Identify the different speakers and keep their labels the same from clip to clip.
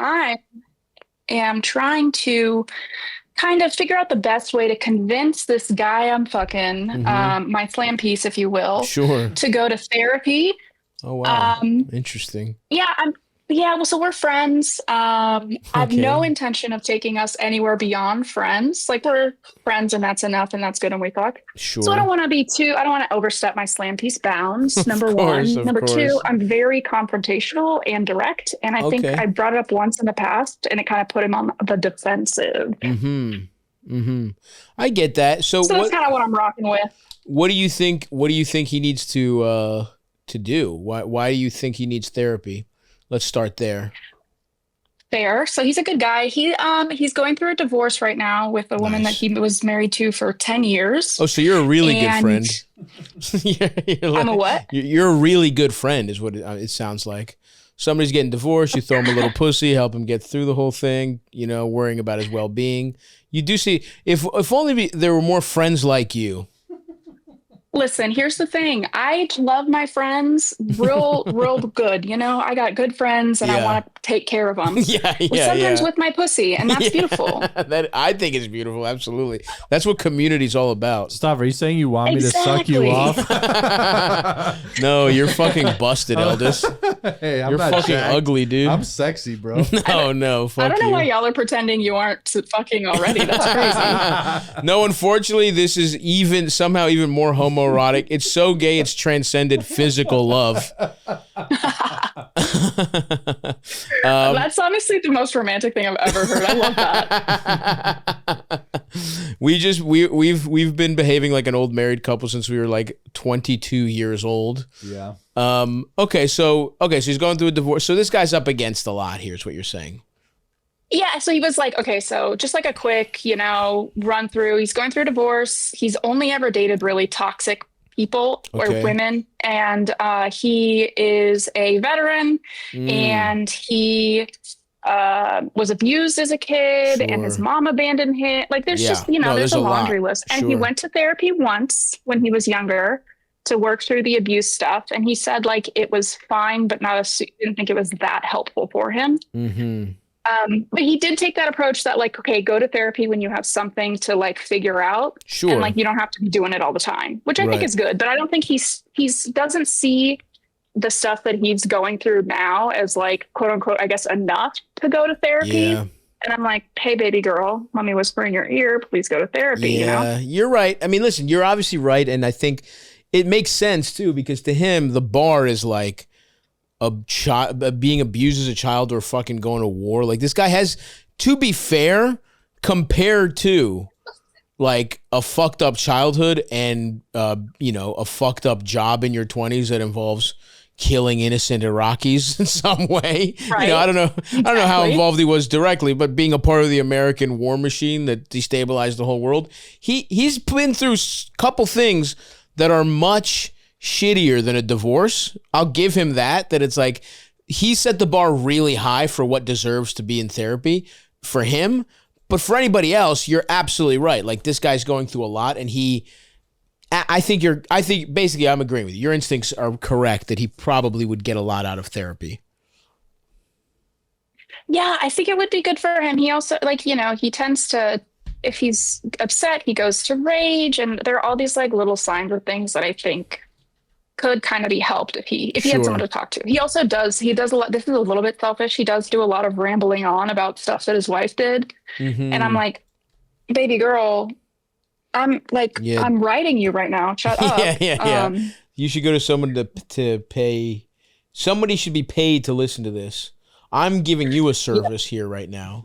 Speaker 1: I am trying to kind of figure out the best way to convince this guy I'm fucking,
Speaker 2: Mm-hmm.
Speaker 1: my slam piece, if you will,
Speaker 2: Sure.
Speaker 1: to go to therapy.
Speaker 2: Oh, wow.
Speaker 1: Um,
Speaker 2: Interesting.
Speaker 1: yeah, yeah, well, so we're friends. I have no
Speaker 2: Okay.
Speaker 1: intention of taking us anywhere beyond friends. Like we're friends and that's enough and that's good and we talk. So
Speaker 2: Sure.
Speaker 1: I don't want to overstep my slam piece bounds,
Speaker 2: Of
Speaker 1: number
Speaker 2: course.
Speaker 1: one.
Speaker 2: Of
Speaker 1: Number two,
Speaker 2: course.
Speaker 1: I'm very confrontational and direct. And I think I
Speaker 2: Okay.
Speaker 1: brought it up once in the past and it kind of put him on the defensive.
Speaker 2: Mm-hmm. Mm-hmm. I get that. So
Speaker 1: So that's
Speaker 2: what
Speaker 1: kind of what I'm rocking with.
Speaker 2: what do you think he needs to do? Why do you think he needs therapy? Let's start there.
Speaker 1: Fair. So he's a good guy. He's going through a divorce right now with a woman that
Speaker 2: Nice.
Speaker 1: he was married to for 10 years.
Speaker 2: Oh, so you're a really good
Speaker 1: And
Speaker 2: friend. you're,
Speaker 1: I'm a what?
Speaker 2: you're a really good friend, is what it sounds like. Somebody's getting divorced, you throw him a little pussy, help him get through the whole thing. Worrying about his well being. You do see if only there were more friends like you.
Speaker 1: Listen, here's the thing. I love my friends real, real good. I got good friends and I
Speaker 2: Yeah,
Speaker 1: want to take care of them.
Speaker 2: yeah,
Speaker 1: Well,
Speaker 2: yeah,
Speaker 1: sometimes
Speaker 2: yeah.
Speaker 1: with my pussy, and that's beautiful.
Speaker 2: That I think is beautiful. Absolutely, that's what community's all about.
Speaker 3: Stop. Are you saying you want me to suck you
Speaker 1: Exactly.
Speaker 3: off?
Speaker 2: No, you're fucking busted, Eldest.
Speaker 3: Hey, I'm
Speaker 2: You're
Speaker 3: not
Speaker 2: fucking
Speaker 3: jacked.
Speaker 2: ugly, dude.
Speaker 3: I'm sexy, bro.
Speaker 2: No, no,
Speaker 1: I
Speaker 2: fuck
Speaker 1: don't know why
Speaker 2: you.
Speaker 1: y'all are pretending you aren't fucking already. That's crazy.
Speaker 2: No, unfortunately, this is somehow even more homoerotic. It's so gay, it's transcended physical love.
Speaker 1: That's honestly the most romantic thing I've ever heard. I love that.
Speaker 2: We've been behaving like an old married couple since we were like 22 years old.
Speaker 3: Yeah.
Speaker 2: Okay, so he's going through a divorce. So this guy's up against a lot here, is what you're saying.
Speaker 1: Yeah, so he was like, okay, so just like a quick, run through. He's going through a divorce. He's only ever dated really toxic people or
Speaker 2: Okay.
Speaker 1: women, and he is a veteran,
Speaker 2: Mm,
Speaker 1: and he was abused as a kid, and his
Speaker 2: sure.
Speaker 1: mom abandoned him. Like, there's
Speaker 2: Yeah.
Speaker 1: just,
Speaker 2: No,
Speaker 1: there's
Speaker 2: there's
Speaker 1: a
Speaker 2: a lot.
Speaker 1: laundry list. And he
Speaker 2: Sure.
Speaker 1: went to therapy once when he was younger to work through the abuse stuff, and he said like it was fine, but didn't think it was that helpful for him.
Speaker 2: Mm-hmm.
Speaker 1: But he did take that approach that like, okay, go to therapy when you have something to like figure out. And
Speaker 2: Sure.
Speaker 1: like, you don't have to be doing it all the time, which I think
Speaker 2: Right.
Speaker 1: is good. But I don't think he's doesn't see the stuff that he's going through now as like, quote unquote, I guess enough to go to therapy.
Speaker 2: Yeah.
Speaker 1: And I'm like, hey, baby girl, let me whisper in your ear, please go to therapy,
Speaker 2: Yeah, you're right. I mean, listen, you're obviously right, and I think it makes sense too because to him the bar is like a child being abused as a child or fucking going to war. Like this guy has, to be fair, compared to like a fucked up childhood and a fucked up job in your 20s that involves killing innocent Iraqis in some way.
Speaker 1: Right.
Speaker 2: I don't know. I don't know how
Speaker 1: Exactly.
Speaker 2: involved he was directly, but being a part of the American war machine that destabilized the whole world, he's been through a couple things that are much shittier than a divorce. I'll give him that it's like he set the bar really high for what deserves to be in therapy for him. But for anybody else, you're absolutely right. Like this guy's going through a lot and I think basically I'm agreeing with you. Your instincts are correct that he probably would get a lot out of therapy.
Speaker 1: Yeah, I think it would be good for him. He also, like, he tends to, if he's upset, he goes to rage. And there are all these like little signs of things that I think could kind of be helped if he had someone
Speaker 2: Sure.
Speaker 1: to talk to. He does a lot. This is a little bit selfish. He does do a lot of rambling on about stuff that his wife did. And I'm
Speaker 2: Mm-hmm.
Speaker 1: like, baby girl,
Speaker 2: Yeah.
Speaker 1: I'm writing you right now. Shut up.
Speaker 2: Yeah. You should go to someone to pay. Somebody should be paid to listen to this. I'm giving you a service here right now.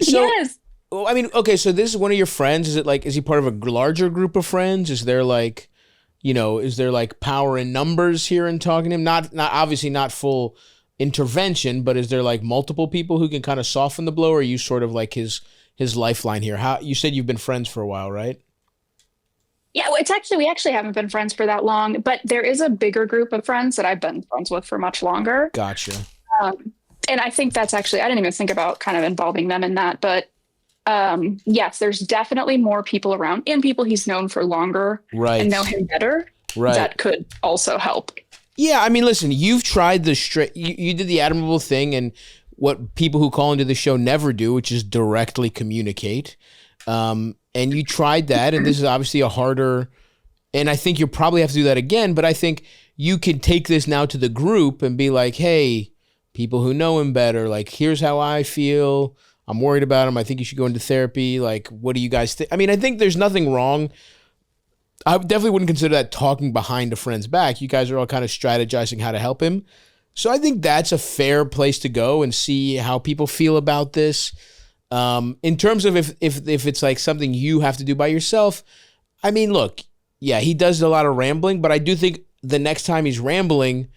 Speaker 2: So,
Speaker 1: Yes.
Speaker 2: well, I mean, okay, so this is one of your friends. Is he part of a larger group of friends? Is there like, is there like power in numbers here in talking to him? Not obviously not full intervention, but is there like multiple people who can kind of soften the blow? Or are you sort of like his lifeline here? How you said you've been friends for a while, right?
Speaker 1: Yeah, well, we actually haven't been friends for that long, but there is a bigger group of friends that I've been friends with for much longer.
Speaker 2: Gotcha.
Speaker 1: And I think that's actually, I didn't even think about kind of involving them in that, but yes, there's definitely more people around and people he's known for longer
Speaker 2: Right.
Speaker 1: and know him better
Speaker 2: Right.
Speaker 1: that could also help.
Speaker 2: Yeah, I mean, listen, you've tried the straight. You did the admirable thing, and what people who call into the show never do, which is directly communicate. And you tried that, and this is obviously a harder, and I think you'll probably have to do that again, but I think you can take this now to the group and be like, hey, people who know him better, like, here's how I feel. I'm worried about him. I think you should go into therapy. Like, what do you guys think? I mean, I think there's nothing wrong. I definitely wouldn't consider that talking behind a friend's back. You guys are all kind of strategizing how to help him. So I think that's a fair place to go and see how people feel about this. In terms of if it's like something you have to do by yourself, I mean, look, yeah, he does a lot of rambling, but I do think the next time he's rambling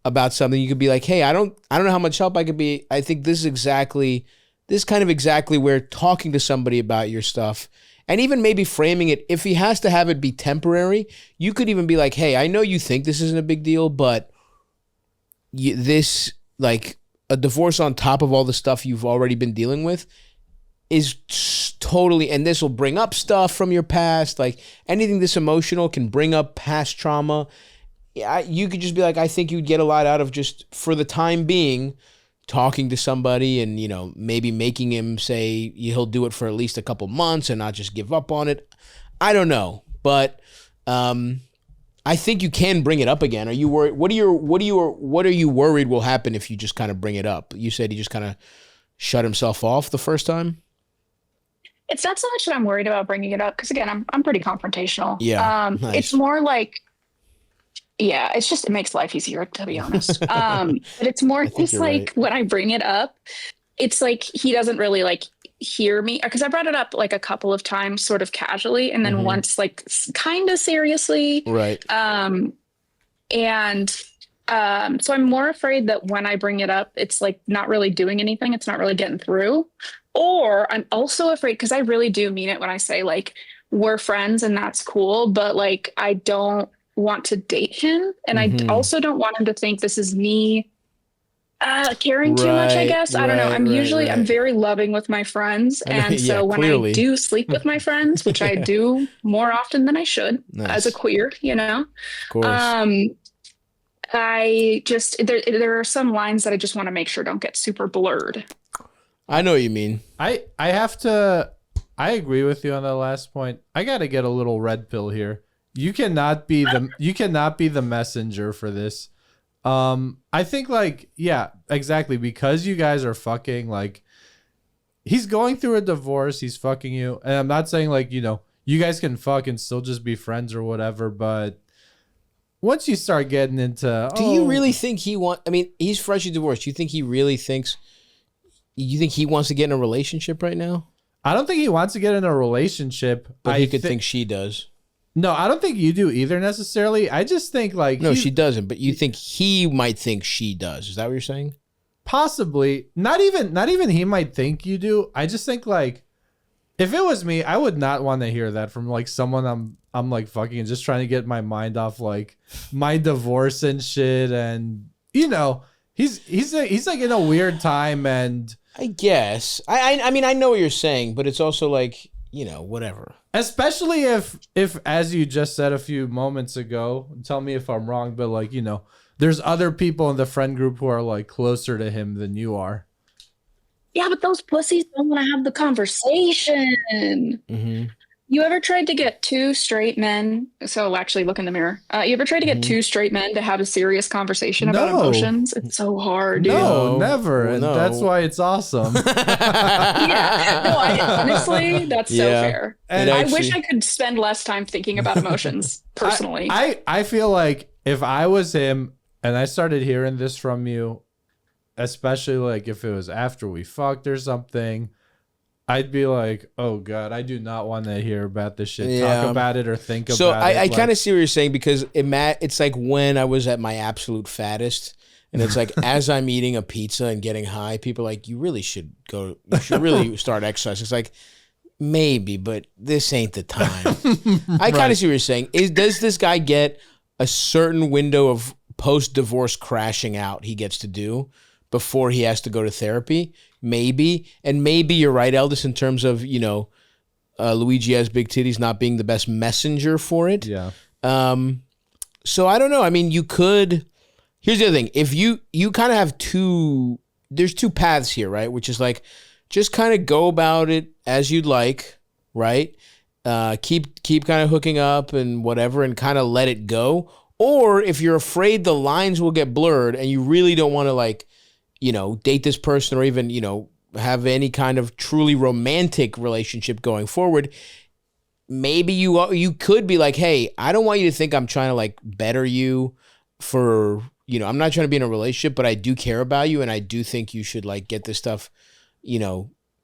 Speaker 2: about something, you could be like, hey, I don't know how much help I could be. I think this is kind of exactly where talking to somebody about your stuff, and even maybe framing it, if he has to have it be temporary, you could even be like, hey, I know you think this isn't a big deal, but this, like, a divorce on top of all the stuff you've already been dealing with is totally, and this will bring up stuff from your past. Like, anything this emotional can bring up past trauma. Yeah, you could just be like, I think you'd get a lot out of just, for the time being, talking to somebody and, you know, maybe making him say he'll do it for at least a couple months and not just give up on it. I don't know, but I think you can bring it up again. Are you worried? What are you worried will happen if you just kind of bring it up? You said he just kind of shut himself off the first time.
Speaker 1: It's not so much that I'm worried about bringing it up, because again, I'm pretty confrontational.
Speaker 2: Yeah, nice.
Speaker 1: It's more like, yeah, it's just, it makes life easier, to be honest. But it's more just like right. When I bring it up, it's like he doesn't really like hear me, because I brought it up like a couple of times sort of casually, and then once like kind of seriously.
Speaker 2: Right.
Speaker 1: So I'm more afraid that when I bring it up, it's like not really doing anything. It's not really getting through. Or I'm also afraid, because I really do mean it when I say like, we're friends and that's cool, but like, I don't want to date him. And I also don't want him to think this is me caring too much, I guess. I don't know. I'm very loving with my friends. And so when I do sleep with my friends, which I do more often than I should as a queer, you know,
Speaker 2: of course.
Speaker 1: I just, there are some lines that I just want to make sure don't get super blurred.
Speaker 2: I know what you mean.
Speaker 3: I agree with you on that last point. I got to get a little red pill here. You cannot be the messenger for this. I think, like, yeah, exactly. Because you guys are fucking, like, he's going through a divorce. He's fucking you. And I'm not saying, like, you know, you guys can fuck and still just be friends or whatever. But once you start getting into,
Speaker 2: do you really think I mean, he's freshly divorced. You think he wants to get in a relationship right now?
Speaker 3: I don't think he wants to get in a relationship.
Speaker 2: But he could think she does.
Speaker 3: No, I don't think you do either necessarily. I just think like
Speaker 2: no, she doesn't. But you think he might think she does? Is that what you're saying?
Speaker 3: Possibly. Not even he might think you do. I just think like if it was me, I would not want to hear that from like someone I'm like fucking and just trying to get my mind off like my divorce and shit. And you know, he's like in a weird time. And
Speaker 2: I guess I mean I know what you're saying, but it's also like, you know, whatever.
Speaker 3: Especially if as you just said a few moments ago, tell me if I'm wrong, but like, you know, there's other people in the friend group who are like closer to him than you are.
Speaker 1: Yeah, but those pussies don't want to have the conversation. You ever tried to get two straight men? So actually look in the mirror. You ever tried to get two straight men to have a serious conversation about emotions? It's so hard, dude.
Speaker 3: No, never. And that's why it's awesome.
Speaker 1: Yeah. No, honestly, that's so fair. And I wish I could spend less time thinking about emotions personally.
Speaker 3: I feel like if I was him and I started hearing this from you, especially like if it was after we fucked or something, I'd be like, oh God, I do not want to hear about this shit. Talk about it or think about it.
Speaker 2: So I kind of see what you're saying, because it's like when I was at my absolute fattest, and it's like as I'm eating a pizza and getting high, people are like, you should really start exercise. It's like, maybe, but this ain't the time. I kind of see what you're saying. Does this guy get a certain window of post-divorce crashing out he gets to do before he has to go to therapy? Maybe. And maybe you're right, Eldis, in terms of, you know, Luigi has big titties not being the best messenger for it.
Speaker 3: Yeah.
Speaker 2: So I don't know. I mean, you could. Here's the other thing. If you kind of have two there's two paths here, right? Which is like, just kind of go about it as you'd like, right? Keep kind of hooking up and whatever, and kind of let it go. Or if you're afraid the lines will get blurred and you really don't want to, like, date this person, or even, have any kind of truly romantic relationship going forward, maybe you could be like, hey, I don't want you to think I'm trying to, like, better you for, I'm not trying to be in a relationship, but I do care about you, and I do think you should, like, get this stuff,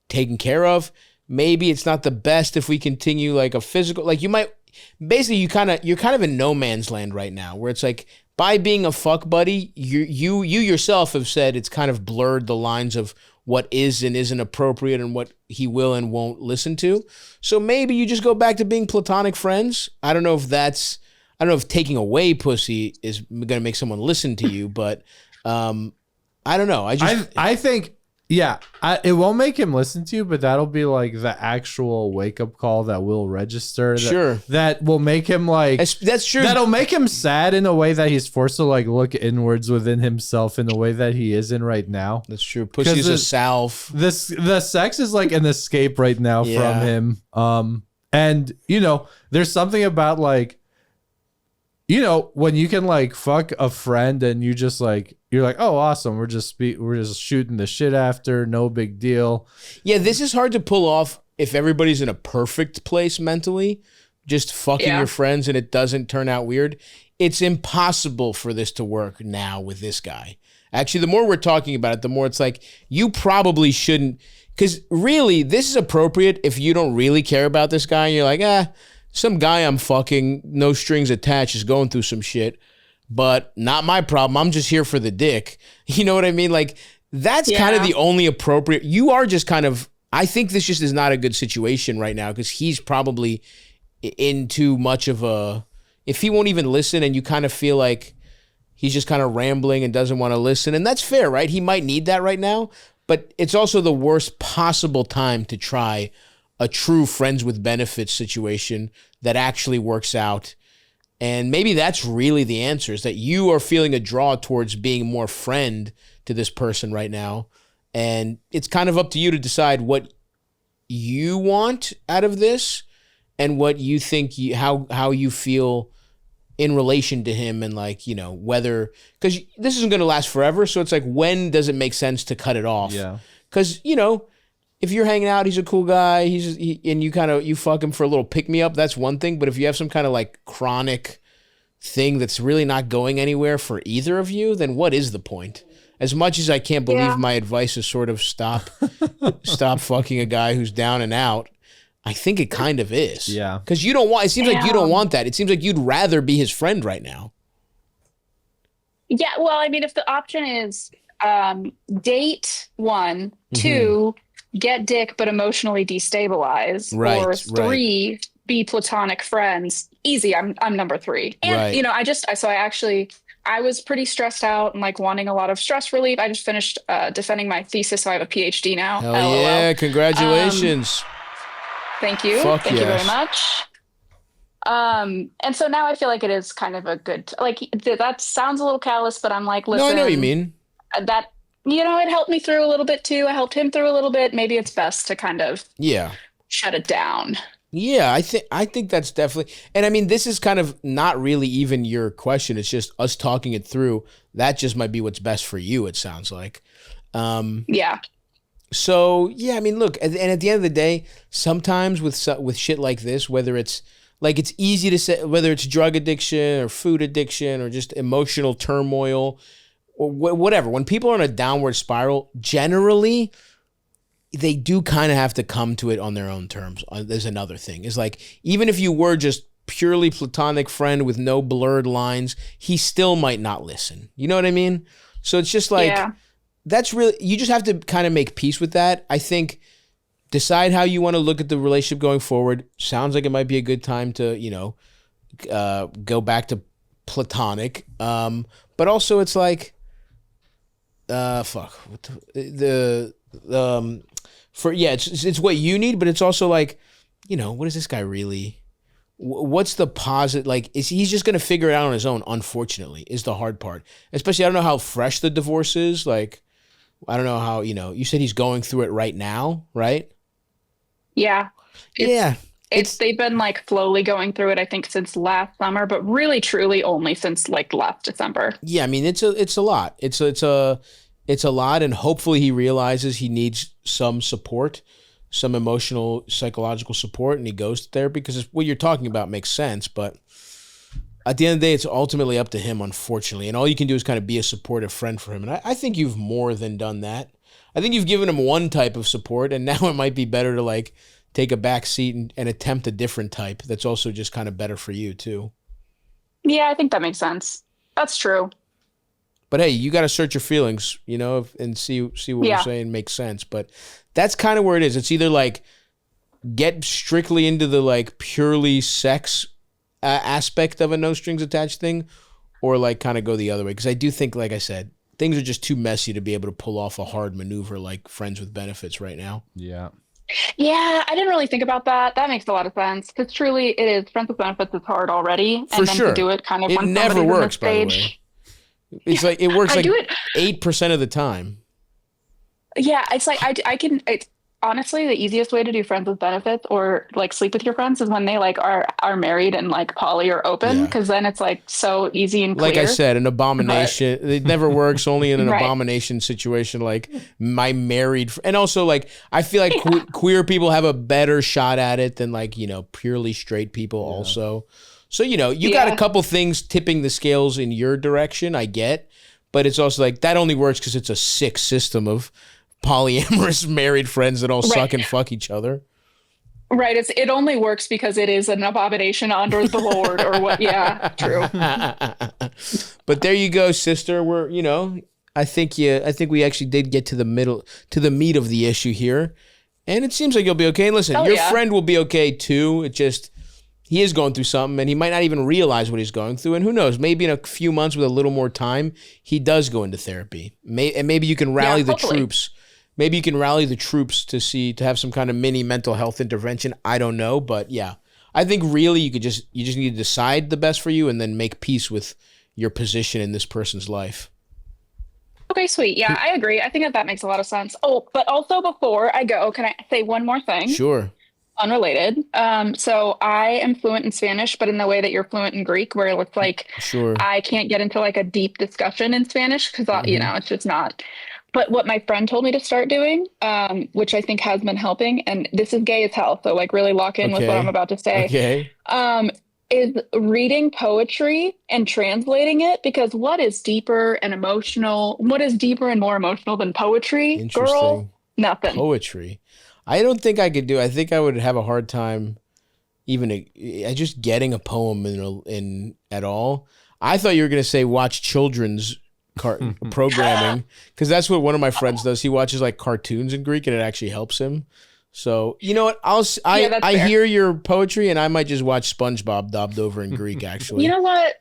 Speaker 2: taken care of. Maybe it's not the best if we continue, like, a physical, like, you might, basically you're kind of in no man's land right now, where it's like, by being a fuck buddy, you yourself have said it's kind of blurred the lines of what is and isn't appropriate and what he will and won't listen to. So maybe you just go back to being platonic friends. I don't know if taking away pussy is going to make someone listen to you, but I don't know.
Speaker 3: I think, yeah, it won't make him listen to you, but that'll be like the actual wake up call that will register. That will make him, like,
Speaker 2: that's true.
Speaker 3: That'll make him sad in a way that he's forced to, like, look inwards within himself in a way that he is in right now.
Speaker 2: That's true. Pussy's a salve.
Speaker 3: The sex is like an escape right now from him. And there's something about, like, when you can, like, fuck a friend and you just, like, you're like, oh, awesome. We're just shooting the shit after. No big deal.
Speaker 2: Yeah, this is hard to pull off if everybody's in a perfect place mentally, just fucking your friends, and it doesn't turn out weird. It's impossible for this to work now with this guy. Actually, the more we're talking about it, the more it's like, you probably shouldn't, because really, this is appropriate if you don't really care about this guy and you're like, some guy I'm fucking, no strings attached, is going through some shit, but not my problem. I'm just here for the dick. You know what I mean? Like, that's kind of the only appropriate. You are just kind of, I think this just is not a good situation right now, because he's probably in too much of a, if he won't even listen and you kind of feel like he's just kind of rambling and doesn't want to listen, and that's fair, right? He might need that right now, but it's also the worst possible time to try a true friends with benefits situation that actually works out. And maybe that's really the answer, is that you are feeling a draw towards being more friend to this person right now. And it's kind of up to you to decide what you want out of this and what you think, how you feel in relation to him, and, like, whether, because this isn't going to last forever. So it's like, when does it make sense to cut it off?
Speaker 3: Yeah.
Speaker 2: Because, if you're hanging out, he's a cool guy, and you fuck him for a little pick-me-up, that's one thing. But if you have some kind of, like, chronic thing that's really not going anywhere for either of you, then what is the point? As much as I can't believe my advice is sort of stop fucking a guy who's down and out, I think it kind of is.
Speaker 3: Yeah.
Speaker 2: Because it seems like you don't want that. It seems like you'd rather be his friend right now.
Speaker 1: Yeah, well, I mean, if the option is date 1, 2, get dick but emotionally destabilize, or 3, be platonic friends, easy. I'm number 3. And I was pretty stressed out and, like, wanting a lot of stress relief. I just finished defending my thesis, so I have a PhD now.
Speaker 2: Hell yeah, congratulations.
Speaker 1: Thank you. Thank you very much. And so now I feel like it is kind of a good, like, that sounds a little callous, but I'm like, listen.
Speaker 2: No, I know what you mean.
Speaker 1: That, it helped me through a little bit too. I helped him through a little bit. Maybe it's best to kind of shut it down.
Speaker 2: Yeah, I think that's definitely, and I mean, this is kind of not really even your question. It's just us talking it through. That just might be what's best for you, it sounds like.
Speaker 1: Yeah.
Speaker 2: So, yeah, I mean, look, and at the end of the day, sometimes with shit like this, whether it's, like, it's easy to say, whether it's drug addiction or food addiction or just emotional turmoil or whatever, when people are on a downward spiral, generally, they do kind of have to come to it on their own terms. There's another thing. It's like, even if you were just purely platonic friend with no blurred lines, he still might not listen. You know what I mean? So it's just like, that's really, you just have to kind of make peace with that. I think, decide how you want to look at the relationship going forward. Sounds like it might be a good time to, go back to platonic. But also it's like, it's what you need, but it's also like, what is this guy really, what's the positive, like, he's just going to figure it out on his own, unfortunately, is the hard part. Especially, I don't know how fresh the divorce is. Like, I don't know how, you said he's going through it right now, right?
Speaker 1: Yeah.
Speaker 2: Yeah.
Speaker 1: They've been like slowly going through it, I think, since last summer, but really truly only since like last December.
Speaker 2: Yeah, I mean it's a lot. It's a lot, and hopefully he realizes he needs some support, some emotional, psychological support, and he goes to therapy because what you're talking about makes sense. But at the end of the day, it's ultimately up to him, unfortunately. And all you can do is kind of be a supportive friend for him. And I think you've more than done that. I think you've given him one type of support, and now it might be better to like take a back seat and attempt a different type that's also just kind of better for you too.
Speaker 1: Yeah, I think that makes sense. That's true.
Speaker 2: But hey, you got to search your feelings, and see what we're saying makes sense. But that's kind of where it is. It's either like get strictly into the like purely sex aspect of a no strings attached thing, or like kind of go the other way. Because I do think, like I said, things are just too messy to be able to pull off a hard maneuver like friends with benefits right now.
Speaker 3: Yeah.
Speaker 1: Yeah, I didn't really think about that. That makes a lot of sense because truly it is friends with benefits is hard already.
Speaker 2: For
Speaker 1: and then
Speaker 2: sure.
Speaker 1: to do it kind of
Speaker 2: It
Speaker 1: when
Speaker 2: never
Speaker 1: somebody's
Speaker 2: works,
Speaker 1: in
Speaker 2: by the
Speaker 1: this
Speaker 2: way.
Speaker 1: stage.
Speaker 2: It's like it works
Speaker 1: I
Speaker 2: like
Speaker 1: do it.
Speaker 2: 8% of the time.
Speaker 1: Yeah, it's like I can it's honestly the easiest way to do friends with benefits or like sleep with your friends is when they like are married and like poly or open
Speaker 2: Yeah.
Speaker 1: because then it's like so easy and clear.
Speaker 2: Like I said, an abomination. It never works. Only in an
Speaker 1: Right.
Speaker 2: abomination situation, like my married, and also like I feel like queer people have a better shot at it than like purely straight people. Also, so you got a couple things tipping the scales in your direction. I get, but it's also like that only works because it's a sick system of polyamorous married friends that all suck and fuck each other.
Speaker 1: Right. It only works because it is an abomination under the Lord or what. Yeah, true.
Speaker 2: But there you go, sister. We're, I think we actually did get to the meat of the issue here. And it seems like you'll be okay. And listen, your friend will be okay too. It just, he is going through something and he might not even realize what he's going through. And who knows, maybe in a few months with a little more time, he does go into therapy. And maybe you can rally the troops. Maybe you can rally the troops to have some kind of mini mental health intervention. I don't know, but yeah, I think really you just need to decide the best for you and then make peace with your position in this person's life.
Speaker 1: Okay, sweet. Yeah, I agree. I think that makes a lot of sense. Oh, but also before I go, can I say one more thing?
Speaker 2: Sure.
Speaker 1: Unrelated. So I am fluent in Spanish, but in the way that you're fluent in Greek, where it looks like I can't get into like a deep discussion in Spanish because it's just not. But what my friend told me to start doing, which I think has been helping, and this is gay as hell, so like really lock in with what I'm about to say, is reading poetry and translating it, because what is deeper and more emotional than poetry? Girl, nothing.
Speaker 2: Poetry. I don't think I could do. I think I would have a hard time even just getting a poem in at all. I thought you were going to say watch children's programming, because that's what one of my friends does. He watches like cartoons in Greek and it actually helps him. So you know what? I hear your poetry and I might just watch SpongeBob dubbed over in Greek. Actually,
Speaker 1: you know what?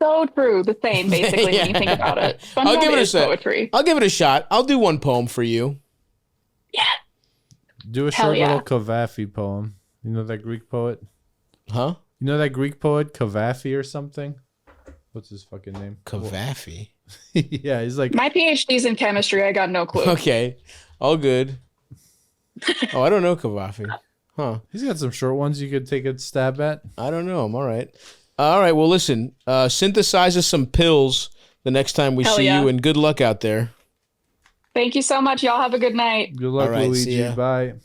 Speaker 1: So true. The same basically when you think about it. SpongeBob
Speaker 2: I'll give it a
Speaker 1: poetry.
Speaker 2: I'll give it a shot. I'll do one poem for you.
Speaker 1: Yeah.
Speaker 3: Do a short little Kavafi poem. You know that Greek poet?
Speaker 2: Huh?
Speaker 3: You know that Greek poet Kavafi or something? What's his fucking name?
Speaker 2: Kavafi.
Speaker 3: Yeah, he's like
Speaker 1: my PhD's in chemistry. I got no clue.
Speaker 2: Okay, all good. Oh, I don't know Kavafi. Huh?
Speaker 3: He's got some short ones you could take a stab at.
Speaker 2: I don't know. I'm all right. All right. Well, listen. Synthesize us some pills the next time we see you, and good luck out there.
Speaker 1: Thank you so much. Y'all have a good night.
Speaker 3: Good luck, Luigi. Bye.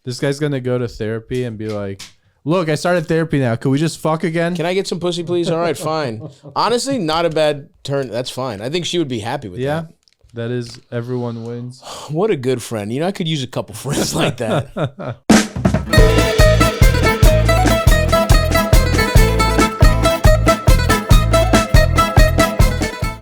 Speaker 3: This guy's gonna go to therapy and be like, look, I started therapy now. Could we just fuck again?
Speaker 2: Can I get some pussy, please? All right, fine. Honestly, not a bad turn. That's fine. I think she would be happy with that.
Speaker 3: Yeah, that is, everyone wins.
Speaker 2: What a good friend. I could use a couple friends like that.